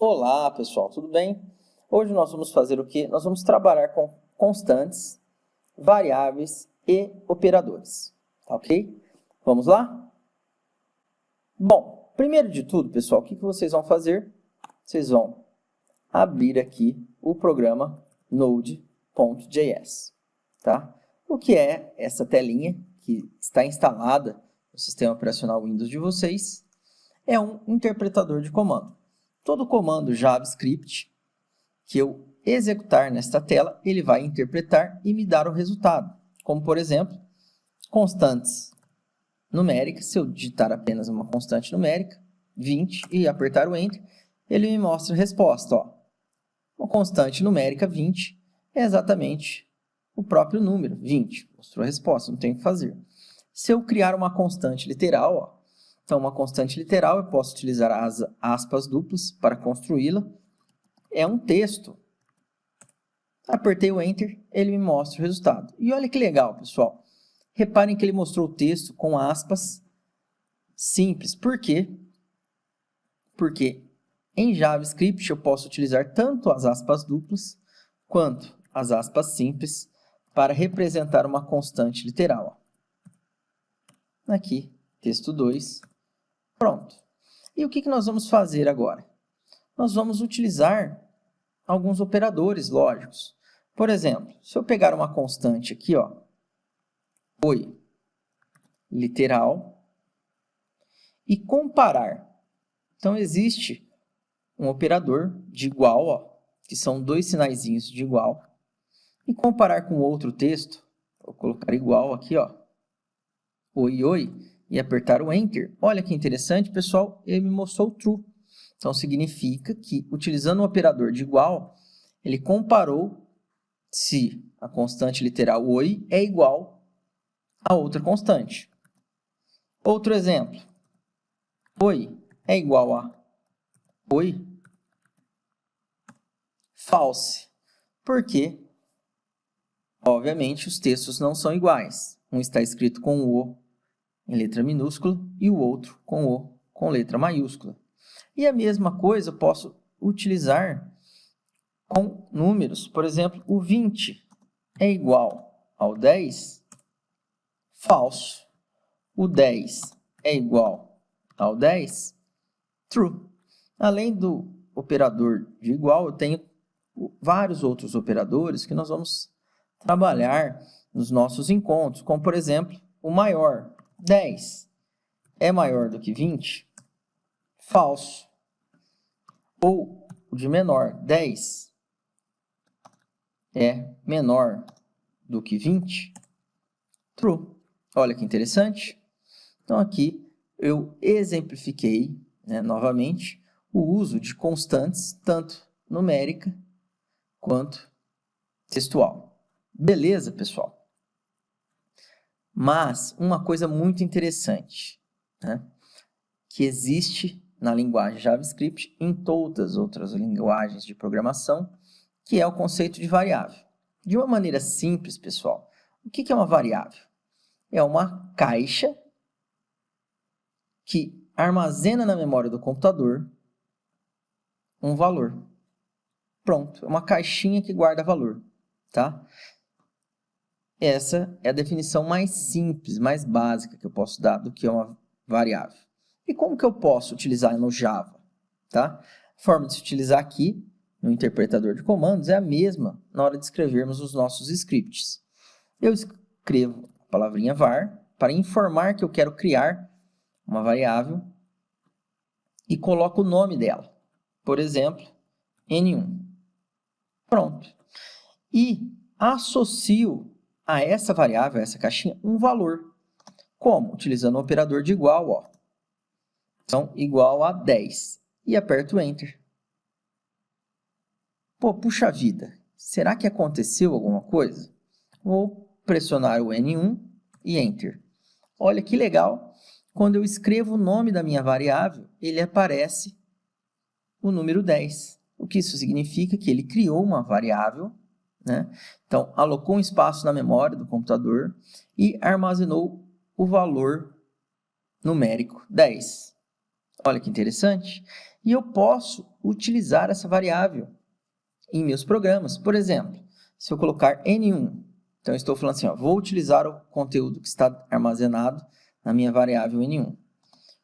Olá, pessoal, tudo bem? Hoje nós vamos fazer o quê? Nós vamos trabalhar com constantes, variáveis e operadores, tá ok? Vamos lá? Bom, primeiro de tudo, pessoal, o que vocês vão fazer? Vocês vão abrir aqui o programa Node.js, tá? O que é essa telinha que está instalada no sistema operacional Windows de vocês? É um interpretador de comando. Todo comando JavaScript que eu executar nesta tela, ele vai interpretar e me dar o resultado. Como, por exemplo, constantes numéricas. Se eu digitar apenas uma constante numérica, 20, e apertar o Enter, ele me mostra a resposta. Ó. Uma constante numérica, 20, é exatamente o próprio número, 20. Mostrou a resposta, não tem o que fazer. Se eu criar uma constante literal, ó, então uma constante literal, eu posso utilizar as aspas duplas para construí-la. É um texto. Apertei o Enter, ele me mostra o resultado. E olha que legal, pessoal. Reparem que ele mostrou o texto com aspas simples. Por quê? Porque em JavaScript eu posso utilizar tanto as aspas duplas quanto as aspas simples para representar uma constante literal. Aqui, texto 2. Pronto. E o que nós vamos fazer agora? Nós vamos utilizar alguns operadores lógicos. Por exemplo, se eu pegar uma constante aqui, ó, oi, literal, e comparar. Então, existe um operador de igual, ó, que são dois sinaizinhos de igual, e comparar com outro texto, vou colocar igual aqui, ó, oi, oi, e apertar o Enter. Olha que interessante, pessoal, ele me mostrou true. Então, significa que, utilizando o operador de igual, ele comparou se a constante literal oi é igual a outra constante. Outro exemplo. Oi é igual a oi false. Porque, obviamente, os textos não são iguais. Um está escrito com o em letra minúscula e o outro com o com letra maiúscula. E a mesma coisa eu posso utilizar com números. Por exemplo, o 20 é igual ao 10, falso. O 10 é igual ao 10, true. Além do operador de igual, eu tenho vários outros operadores que nós vamos trabalhar nos nossos encontros, como, por exemplo, o maior, 10, é maior do que 20? Falso. Ou o de menor, 10, é menor do que 20? True. Olha que interessante. Então, aqui eu exemplifiquei, novamente, o uso de constantes, tanto numérica quanto textual. Beleza, pessoal? Mas uma coisa muito interessante, que existe na linguagem JavaScript em todas as outras linguagens de programação, que é o conceito de variável. De uma maneira simples, pessoal, o que é uma variável? É uma caixa que armazena na memória do computador um valor. Pronto, é uma caixinha que guarda valor, tá? Essa é a definição mais simples, mais básica que eu posso dar do que é uma variável. E como que eu posso utilizar no Java? Tá? A forma de se utilizar aqui no interpretador de comandos é a mesma na hora de escrevermos os nossos scripts. Eu escrevo a palavrinha var para informar que eu quero criar uma variável e coloco o nome dela. Por exemplo, N1. Pronto. E associo a essa variável, a essa caixinha, um valor. Como? Utilizando o operador de igual, ó. Então, igual a 10. E aperto o Enter. Pô, puxa vida, será que aconteceu alguma coisa? Vou pressionar o N1 e Enter. Olha que legal, quando eu escrevo o nome da minha variável, ele aparece o número 10. O que isso significa? Que ele criou uma variável, Então, alocou um espaço na memória do computador e armazenou o valor numérico 10. Olha que interessante. E eu posso utilizar essa variável em meus programas. Por exemplo, se eu colocar N1, então eu estou falando assim, ó, vou utilizar o conteúdo que está armazenado na minha variável N1,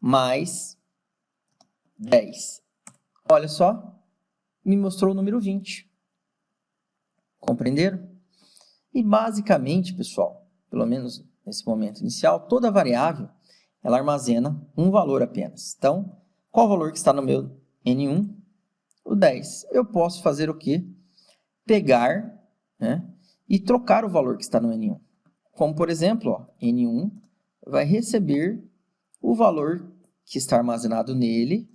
mais 10. Olha só, me mostrou o número 20. Compreenderam? E basicamente, pessoal, pelo menos nesse momento inicial, toda variável ela armazena um valor apenas. Então, qual o valor que está no meu N1? O 10. Eu posso fazer o quê? Pegar, né, e trocar o valor que está no N1. Como, por exemplo, ó, N1 vai receber o valor que está armazenado nele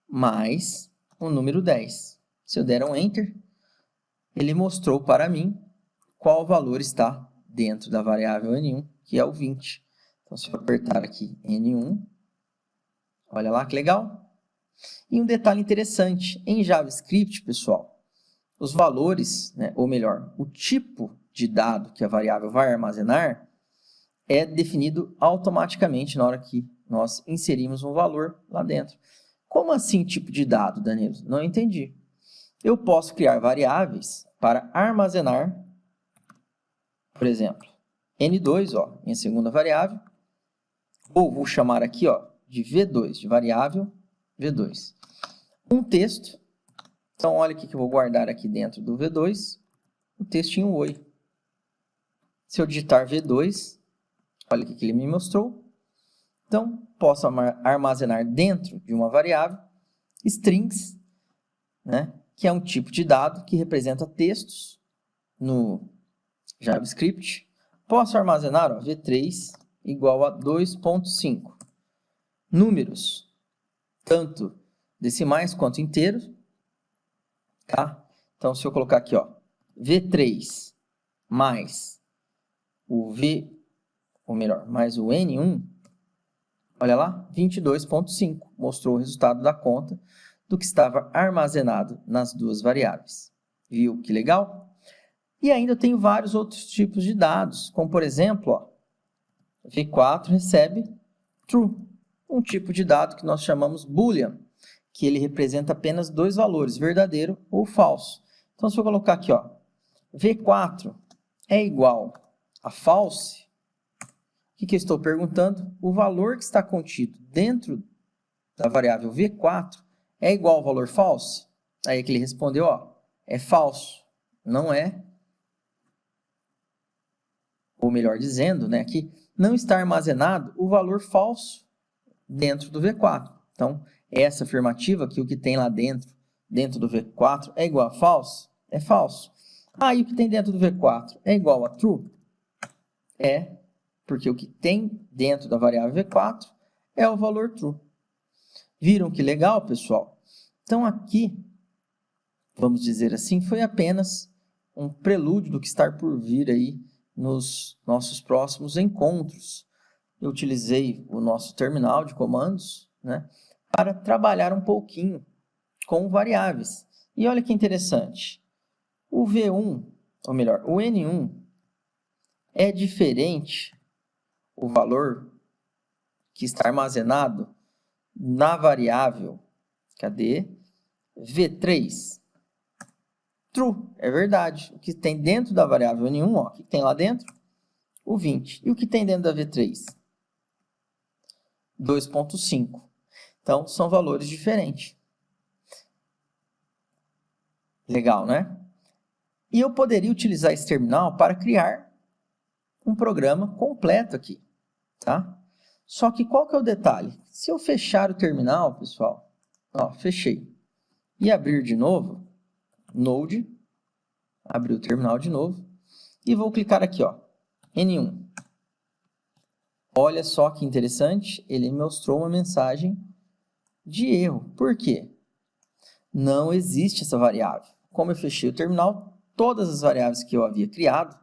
mais o número 10. Se eu der um Enter, ele mostrou para mim qual valor está dentro da variável N1, que é o 20. Então, se eu apertar aqui N1, olha lá que legal. E um detalhe interessante, em JavaScript, pessoal, os valores, né, ou melhor, o tipo de dado que a variável vai armazenar é definido automaticamente na hora que nós inserimos um valor lá dentro. Como assim tipo de dado, Danilo? Não entendi. Eu posso criar variáveis para armazenar, por exemplo, N2, ó, minha segunda variável, ou vou chamar aqui ó, de V2, de variável V2. Um texto, então olha o que eu vou guardar aqui dentro do V2, o textinho oi. Se eu digitar V2, olha o que ele me mostrou. Então, posso armazenar dentro de uma variável strings, né, que é um tipo de dado que representa textos no JavaScript. Posso armazenar ó, V3 igual a 2.5. Números, tanto decimais quanto inteiros. Tá? Então, se eu colocar aqui ó, V3 mais o V, ou melhor, mais o N1, olha lá, 22.5. Mostrou o resultado da conta do que estava armazenado nas duas variáveis. Viu que legal? E ainda eu tenho vários outros tipos de dados, como por exemplo, ó, V4 recebe true, um tipo de dado que nós chamamos boolean, que ele representa apenas dois valores, verdadeiro ou falso. Então, se eu colocar aqui, ó, V4 é igual a false, o que eu estou perguntando? O valor que está contido dentro da variável V4 é igual ao valor false? Aí que ele respondeu, ó, é falso, não é, ou melhor dizendo, né, que não está armazenado o valor falso dentro do V4. Então, essa afirmativa, que o que tem lá dentro do V4 é igual a false, é falso. Ah, e o que tem dentro do V4 é igual a true? É, porque o que tem dentro da variável V4 é o valor true. Viram que legal, pessoal? Então, aqui, vamos dizer assim, foi apenas um prelúdio do que está por vir aí nos nossos próximos encontros. Eu utilizei o nosso terminal de comandos, né, para trabalhar um pouquinho com variáveis. E olha que interessante, o V1, ou melhor, o N1 é diferente, o valor que está armazenado na variável, cadê? V3. True, é verdade. O que tem dentro da variável N1, ó, o que tem lá dentro? O 20. E o que tem dentro da V3? 2.5. Então, são valores diferentes. Legal, né? E eu poderia utilizar esse terminal para criar um programa completo aqui, tá? Só que qual que é o detalhe? Se eu fechar o terminal, pessoal, ó, fechei, e abrir de novo, Node, abrir o terminal de novo, e vou clicar aqui, ó, N1. Olha só que interessante, ele me mostrou uma mensagem de erro. Por quê? Não existe essa variável. Como eu fechei o terminal, todas as variáveis que eu havia criado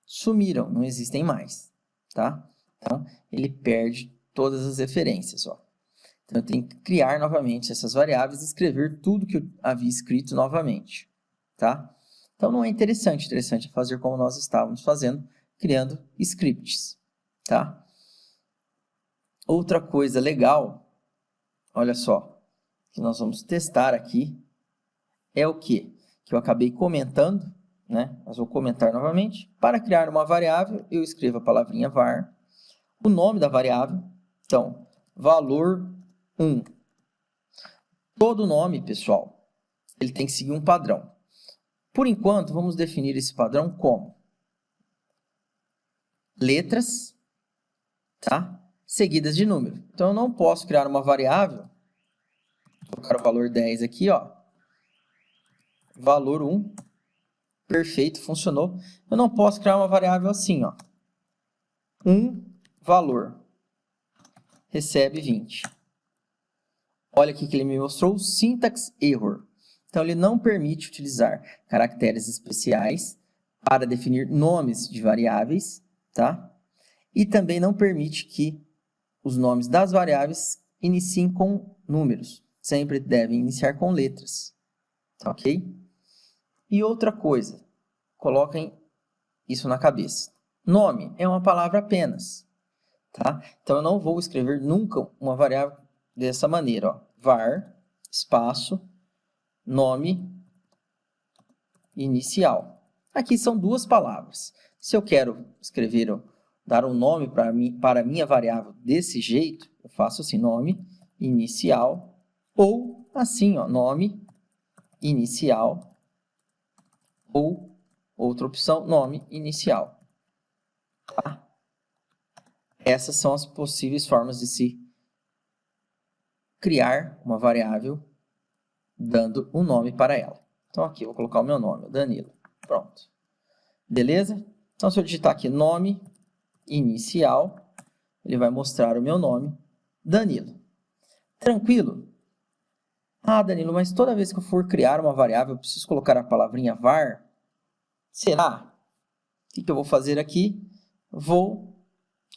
sumiram, não existem mais, tá? Então, ele perde todas as referências, ó. Então, eu tenho que criar novamente essas variáveis e escrever tudo que eu havia escrito novamente, tá? Então, não é interessante. Interessante é fazer como nós estávamos fazendo, criando scripts, tá? Outra coisa legal, olha só, que nós vamos testar aqui é o quê? Que eu acabei comentando, né? Mas vou comentar novamente. Para criar uma variável, eu escrevo a palavrinha var, o nome da variável, então, valor 1. Todo nome, pessoal, ele tem que seguir um padrão. Por enquanto, vamos definir esse padrão como letras, tá? Seguidas de número. Então, eu não posso criar uma variável, vou colocar o valor 10 aqui, ó, valor 1, perfeito, funcionou. Eu não posso criar uma variável assim, ó, valor, recebe 20. Olha aqui que ele me mostrou, syntax error. Então, ele não permite utilizar caracteres especiais para definir nomes de variáveis, tá? E também não permite que os nomes das variáveis iniciem com números. Sempre devem iniciar com letras, ok? E outra coisa, coloquem isso na cabeça. Nome é uma palavra apenas, tá? Então, eu não vou escrever nunca uma variável dessa maneira, ó. Var, espaço, nome inicial. Aqui são duas palavras. Se eu quero escrever, dar um nome para a minha variável desse jeito, eu faço assim, nome inicial, ou assim, ó, nome inicial, ou outra opção, nome inicial. Tá? Essas são as possíveis formas de se criar uma variável dando um nome para ela. Então, aqui eu vou colocar o meu nome, Danilo. Pronto. Beleza? Então, se eu digitar aqui nome inicial, ele vai mostrar o meu nome, Danilo. Tranquilo? Ah, Danilo, mas toda vez que eu for criar uma variável, eu preciso colocar a palavrinha var? Será? O que eu vou fazer aqui? Vou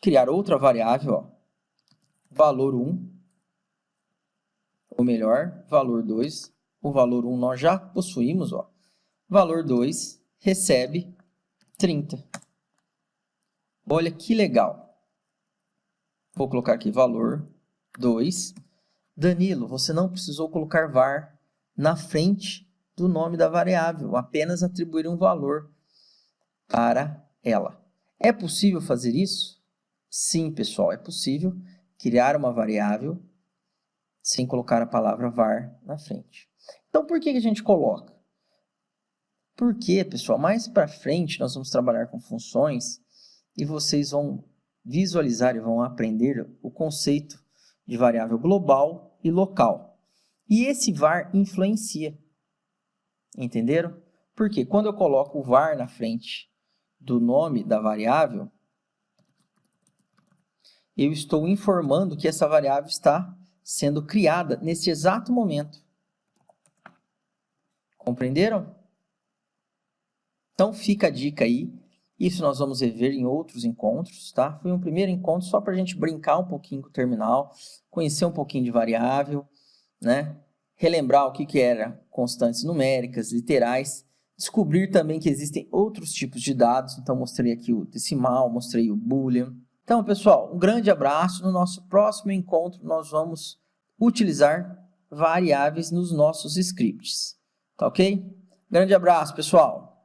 criar outra variável, ó, valor 1, ou melhor, valor 2. O valor 1 nós já possuímos, ó. Valor 2 recebe 30. Olha que legal. Vou colocar aqui valor 2. Danilo, você não precisou colocar var na frente do nome da variável, apenas atribuir um valor para ela. É possível fazer isso? Sim, pessoal, é possível criar uma variável sem colocar a palavra var na frente. Então, por que a gente coloca? Porque, pessoal, mais para frente nós vamos trabalhar com funções e vocês vão visualizar e vão aprender o conceito de variável global e local. E esse var influencia. Entenderam? Porque quando eu coloco o var na frente do nome da variável, eu estou informando que essa variável está sendo criada nesse exato momento. Compreenderam? Então, fica a dica aí. Isso nós vamos rever em outros encontros, tá? Foi um primeiro encontro só para a gente brincar um pouquinho com o terminal, conhecer um pouquinho de variável, né? Relembrar o que era constantes numéricas, literais, descobrir também que existem outros tipos de dados. Então, mostrei aqui o decimal, mostrei o boolean. Então, pessoal, um grande abraço. No nosso próximo encontro, nós vamos utilizar variáveis nos nossos scripts, tá ok? Grande abraço, pessoal!